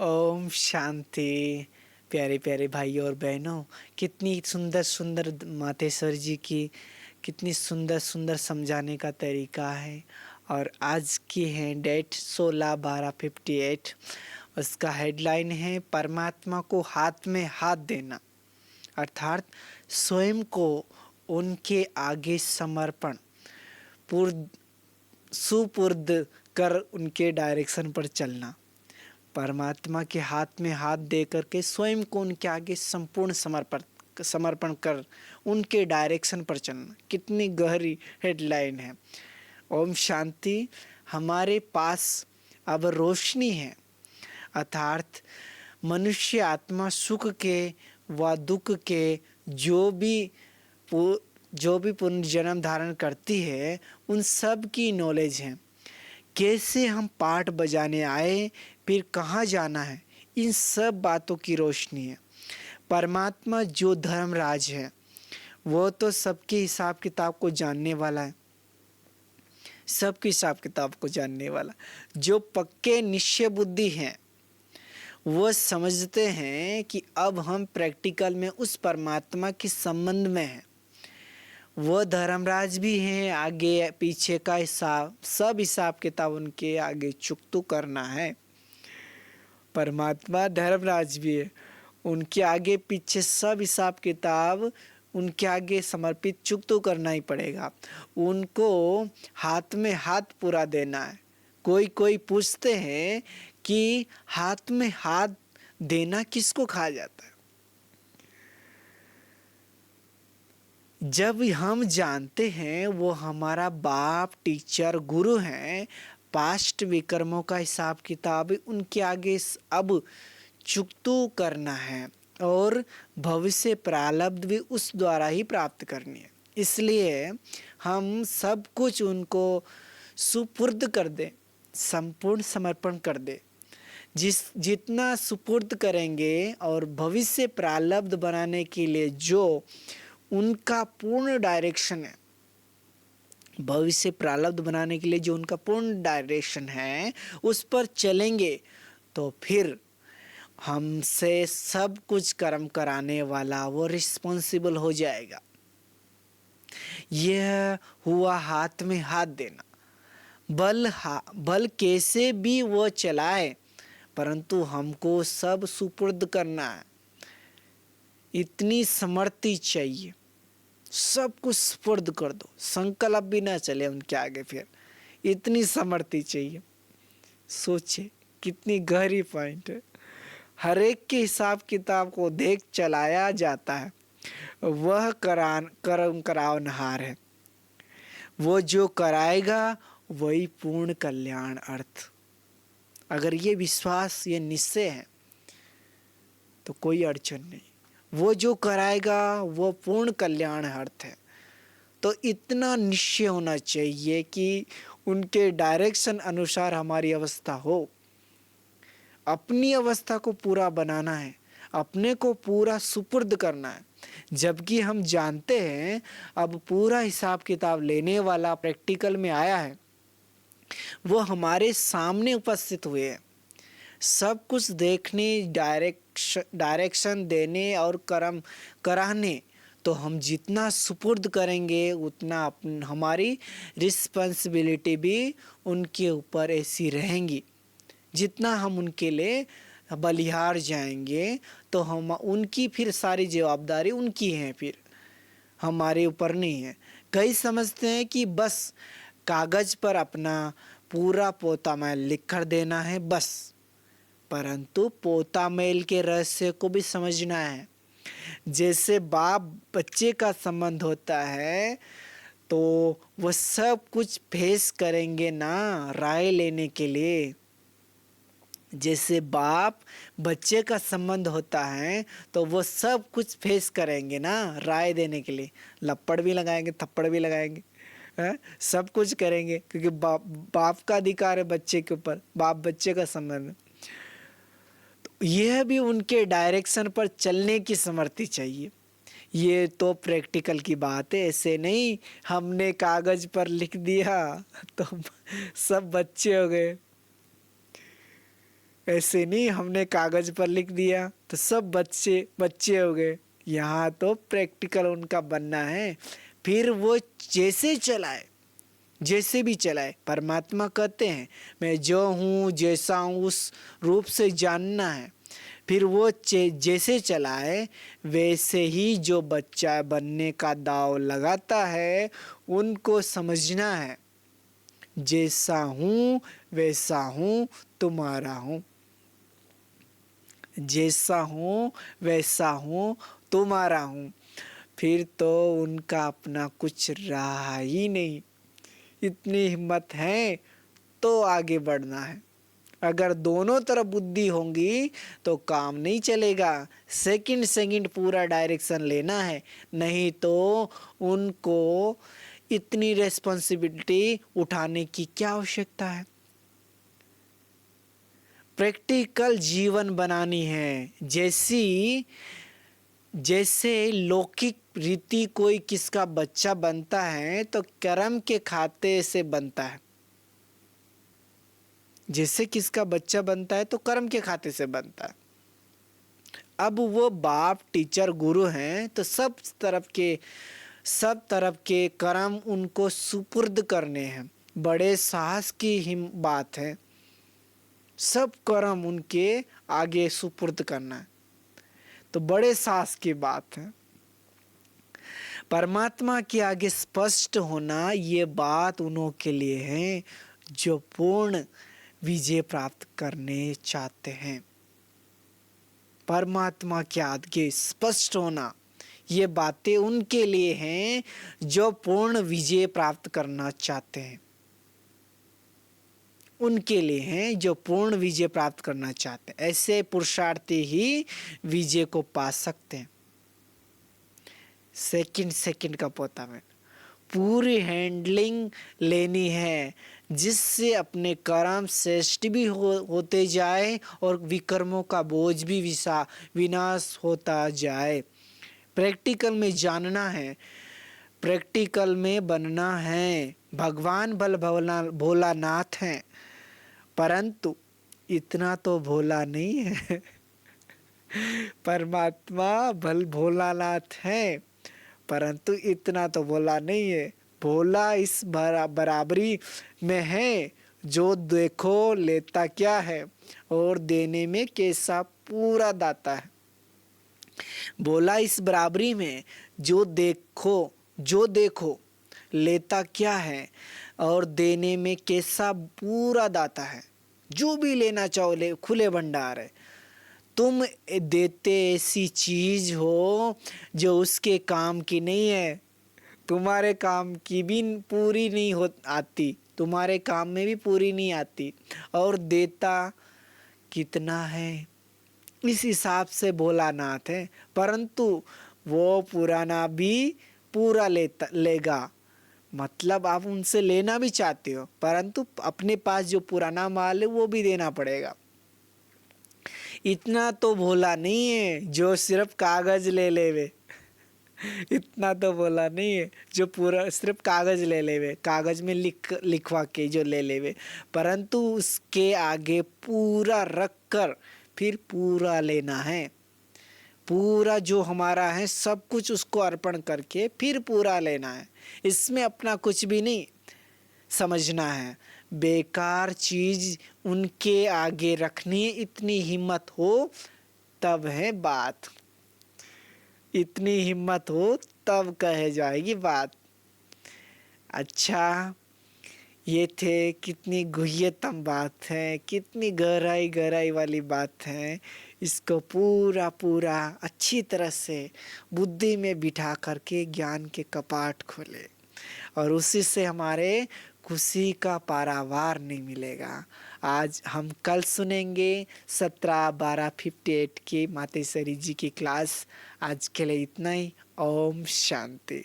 ओम शांति। प्यारे प्यारे भाइयों और बहनों, कितनी सुंदर सुंदर मातेश्वर जी की कितनी सुंदर सुंदर समझाने का तरीका है। और आज की है डेट 16/12/58। उसका हेडलाइन है परमात्मा को हाथ में हाथ देना, अर्थात स्वयं को उनके आगे समर्पण पूर्द सुपुर्द कर उनके डायरेक्शन पर चलना। परमात्मा के हाथ में हाथ दे करके स्वयं को उनके आगे संपूर्ण समर्पण कर उनके डायरेक्शन पर चलना। कितनी गहरी हेडलाइन है। ओम शांति। हमारे पास अब रोशनी है, अर्थात मनुष्य आत्मा सुख के व दुख के जो भी पुनर्जन्म धारण करती है उन सब की नॉलेज है। कैसे हम पाठ बजाने आए, फिर कहाँ जाना है, इन सब बातों की रोशनी है। परमात्मा जो धर्मराज है वो तो सबके हिसाब किताब को जानने वाला है, सबके हिसाब किताब को जानने वाला। जो पक्के निश्चय बुद्धि हैं वो समझते हैं कि अब हम प्रैक्टिकल में उस परमात्मा के संबंध में हैं। वो धर्मराज भी हैं, आगे पीछे का सब हिसाब किताब उनके आगे चुकतू करना है। परमात्मा धर्मराज भी है, उनके आगे पीछे सब हिसाब किताब उनके आगे समर्पित चुकतू करना ही पड़ेगा। उनको हाथ में हाथ पूरा देना है। कोई पूछते हैं कि हाथ में हाथ देना किसको कहा जाता है। जब हम जानते हैं वो हमारा बाप, टीचर, गुरु हैं, पास्ट विकर्मों का हिसाब किताब उनके आगे अब चुकतू करना है और भविष्य प्रारब्ध भी उस द्वारा ही प्राप्त करनी है। इसलिए हम सब कुछ उनको सुपुर्द कर दें, संपूर्ण समर्पण कर दें। जितना सुपुर्द करेंगे और भविष्य प्रारब्ध बनाने के लिए जो उनका पूर्ण डायरेक्शन है, भविष्य प्रारब्ध बनाने के लिए जो उनका पूर्ण डायरेक्शन है उस पर चलेंगे तो फिर हमसे सब कुछ कर्म कराने वाला वो रिस्पॉन्सिबल हो जाएगा। यह हुआ हाथ में हाथ देना। बल कैसे भी वो चलाए, परंतु हमको सब सुपुर्द करना है। इतनी समर्थी चाहिए, सब कुछ सुपुर्द कर दो, संकल्प भी ना चले उनके आगे। फिर इतनी समर्थी चाहिए। सोचे कितनी गहरी पॉइंट है। हर एक के हिसाब किताब को देख चलाया जाता है, वह कर्म करावनहार है। वो जो कराएगा वही पूर्ण कल्याण अर्थ। अगर ये विश्वास, ये निश्चय है तो कोई अड़चन नहीं। वो जो कराएगा वो पूर्ण कल्याण अर्थ है। तो इतना निश्चय होना चाहिए कि उनके डायरेक्शन अनुसार हमारी अवस्था हो। अपनी अवस्था को पूरा बनाना है, अपने को पूरा सुपुर्द करना है। जबकि हम जानते हैं अब पूरा हिसाब किताब लेने वाला प्रैक्टिकल में आया है, वो हमारे सामने उपस्थित हुए हैं। सब कुछ देखने, डायरेक्शन देने और कर्म कराने। तो हम जितना सुपुर्द करेंगे उतना हमारी रिस्पॉन्सिबिलिटी भी उनके ऊपर ऐसी रहेंगी। जितना हम उनके लिए बलिहार जाएंगे तो हम उनकी फिर सारी जवाबदारी उनकी है, फिर हमारे ऊपर नहीं है। कई समझते हैं कि बस कागज पर अपना पूरा पोता मैल लिख कर देना है बस, परंतु पोता मेल के रहस्य को भी समझना है। जैसे बाप बच्चे का संबंध होता है तो वो सब कुछ फेस करेंगे ना राय लेने के लिए। जैसे बाप बच्चे का संबंध होता है तो वो सब कुछ फेस करेंगे ना राय देने के लिए। लपड़ भी लगाएंगे, थप्पड़ भी लगाएंगे, सब कुछ करेंगे क्योंकि बाप का अधिकार है बच्चे के ऊपर, बाप बच्चे का संबंध। तो यह भी उनके डायरेक्शन पर चलने की समर्थी चाहिए। ये तो प्रैक्टिकल की बात है, ऐसे नहीं हमने कागज पर लिख दिया तो सब बच्चे हो गए। ऐसे नहीं हमने कागज पर लिख दिया तो सब बच्चे बच्चे हो गए। यहाँ तो प्रैक्टिकल उनका बनना है। फिर वो जैसे चलाए, जैसे भी चलाए, परमात्मा कहते हैं मैं जो हूँ जैसा हूँ उस रूप से जानना है। फिर वो जैसे चलाए वैसे ही जो बच्चा बनने का दाव लगाता है उनको समझना है, जैसा हूँ वैसा हूँ तुम्हारा हूँ, जैसा हूँ वैसा हूँ तुम्हारा हूँ। फिर तो उनका अपना कुछ रहा ही नहीं। इतनी हिम्मत है तो आगे बढ़ना है। अगर दोनों तरफ बुद्धि होंगी तो काम नहीं चलेगा। सेकंड सेकंड पूरा डायरेक्शन लेना है, नहीं तो उनको इतनी रेस्पॉन्सिबिलिटी उठाने की क्या आवश्यकता है। प्रैक्टिकल जीवन बनानी है। जैसे लौकिक रीति कोई किसका बच्चा बनता है तो कर्म के खाते से बनता है। जैसे किसका बच्चा बनता है तो कर्म के खाते से बनता है। अब वो बाप टीचर गुरु हैं तो सब तरफ के कर्म उनको सुपुर्द करने हैं। बड़े साहस की बात है। सब कर्म उनके आगे सुपुर्द करना है तो बड़े साहस की बात है। परमात्मा के आगे स्पष्ट होना ये बात उन्हों के लिए है जो पूर्ण विजय प्राप्त करने चाहते हैं। परमात्मा के आगे स्पष्ट होना ये बातें उनके लिए हैं जो पूर्ण विजय प्राप्त करना चाहते हैं। उनके लिए हैं जो पूर्ण विजय प्राप्त करना चाहते हैं। ऐसे पुरुषार्थी ही विजय को पा सकते हैं। सेकंड का पोता में पूरी हैंडलिंग लेनी है जिससे अपने कर्म श्रेष्ठ भी होते जाए और विकर्मों का बोझ भी विनाश होता जाए। प्रैक्टिकल में जानना है, प्रैक्टिकल में बनना है। भगवान भोलानाथ हैं परंतु इतना तो भोला नहीं है। परमात्मा भोलानाथ है परंतु इतना तो भोला नहीं है। भोला इस बराबरी में है जो देखो लेता क्या है और देने में कैसा पूरा दाता है। भोला इस बराबरी में जो देखो लेता क्या है और देने में कैसा पूरा दाता है। जो भी लेना चाहो ले, खुले भंडार है। तुम देते ऐसी चीज हो जो उसके काम की नहीं है, तुम्हारे काम की भी पूरी नहीं हो आती, तुम्हारे काम में भी पूरी नहीं आती और देता कितना है इस हिसाब से भोलानाथ है। परंतु वो पुराना भी पूरा लेगा। मतलब आप उनसे लेना भी चाहते हो परंतु अपने पास जो पुराना माल है वो भी देना पड़ेगा। इतना तो भोला नहीं है जो सिर्फ कागज ले लेवे। इतना तो भोला नहीं है जो पूरा सिर्फ कागज ले लेवे, कागज में लिखवा के जो ले लेवे, परंतु उसके आगे पूरा रख कर फिर पूरा लेना है। पूरा जो हमारा है सब कुछ उसको अर्पण करके फिर पूरा लेना है। इसमें अपना कुछ भी नहीं समझना है। बेकार चीज उनके आगे रखनी, इतनी हिम्मत हो तब है बात। इतनी हिम्मत हो तब कहे जाएगी बात। अच्छा, ये थे कितनी गुह्यतम बात है, कितनी गहराई वाली बात है। इसको पूरा अच्छी तरह से बुद्धि में बिठा करके ज्ञान के कपाट खोले और उसी से हमारे खुशी का पारावार नहीं मिलेगा। आज हम कल सुनेंगे 17/12/58 की मातेश्वरी जी की क्लास। आज के लिए इतना ही। ओम शांति।